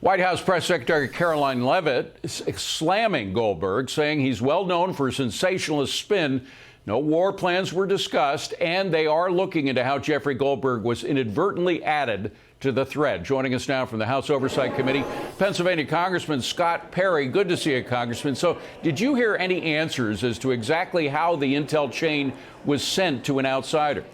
White House Press Secretary Caroline Leavitt is slamming Goldberg, saying he's well known for sensationalist spin. No war plans were discussed, and they are looking into how Jeffrey Goldberg was inadvertently added to the thread. Joining us now from the House Oversight Committee, Pennsylvania Congressman Scott Perry. Good to see you, Congressman. So did you hear any answers as to exactly how the intel chain was sent to an outsider?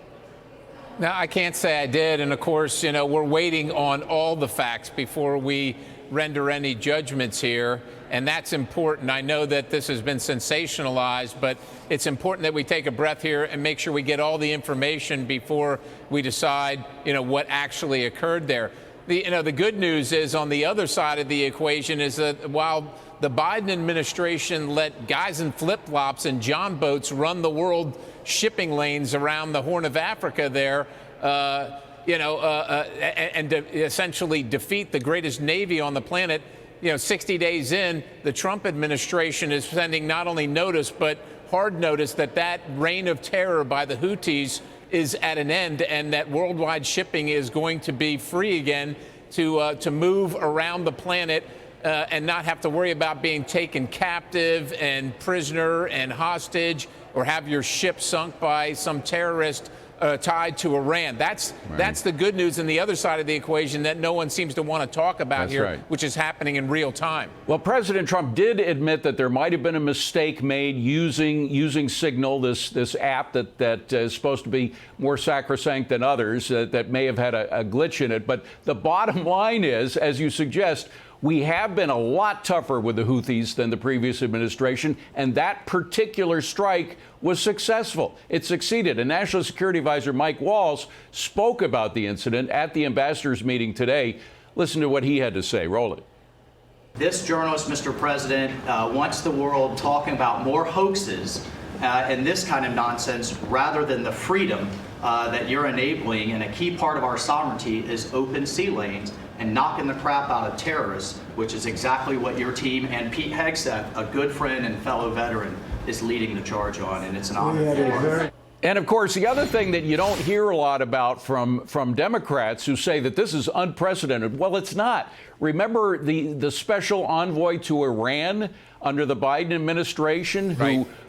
No, I can't say I did. And of course, we're waiting on all the facts before we render any judgments here. And that's important. I know that this has been sensationalized, but it's important that we take a breath here and make sure we get all the information before we decide, what actually occurred there. The good news is on the other side of the equation is that while the Biden administration let guys in flip-flops and John boats run the world shipping lanes around the Horn of Africa there, and essentially defeat the greatest navy on the planet, 60 days in, the Trump administration is sending not only notice, but hard notice that reign of terror by the Houthis is at an end, and that worldwide shipping is going to be free again to move around the planet and not have to worry about being taken captive and prisoner and hostage, or have your ship sunk by some terrorist tied to Iran. That's the good news, and the other side of the equation that no one seems to want to talk about which is happening in real time. Well, President Trump did admit that there might have been a mistake made using Signal, this app that is supposed to be more sacrosanct than others, that may have had a glitch in it. But the bottom line is, as you suggest, we have been a lot tougher with the Houthis than the previous administration, and that particular strike was successful. It succeeded. And National Security Advisor Mike Waltz spoke about the incident at the ambassadors' meeting today. Listen to what he had to say. Roll it. This journalist, Mr. President, wants the world talking about more hoaxes and this kind of nonsense rather than the freedom that you're enabling. And a key part of our sovereignty is open sea lanes and knocking the crap out of terrorists, which is exactly what your team and Pete Hegseth, a good friend and fellow veteran, is leading the charge on, and it's an honor. And of course, the other thing that you don't hear a lot about from Democrats who say that this is unprecedented, well, it's not. Remember the special envoy to Iran under the Biden administration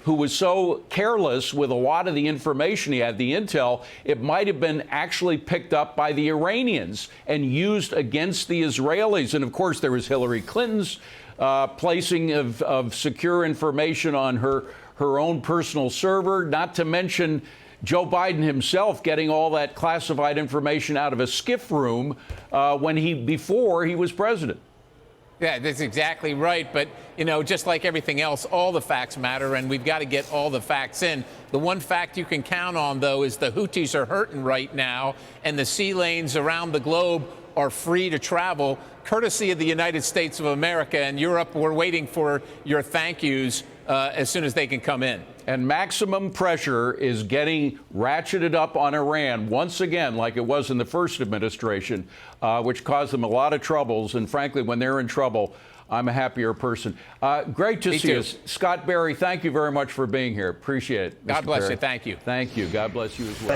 who was so careless with a lot of the information he had, the intel, it might have been actually picked up by the Iranians and used against the Israelis. And of course, there was Hillary Clinton's placing of secure information on her own personal server, not to mention Joe Biden himself getting all that classified information out of a skiff room before he was president. Yeah, that's exactly right. But, just like everything else, all the facts matter, and we've got to get all the facts in. The one fact you can count on, though, is the Houthis are hurting right now, and the sea lanes around the globe are free to travel, courtesy of the United States of America. And Europe, we're waiting for your thank yous as soon as they can come in. And maximum pressure is getting ratcheted up on Iran once again, like it was in the first administration, which caused them a lot of troubles. And frankly, when they're in trouble, I'm a happier person. Great to see you. Scott Perry, thank you very much for being here. Appreciate it. God bless you. Thank you. Thank you. God bless you as well.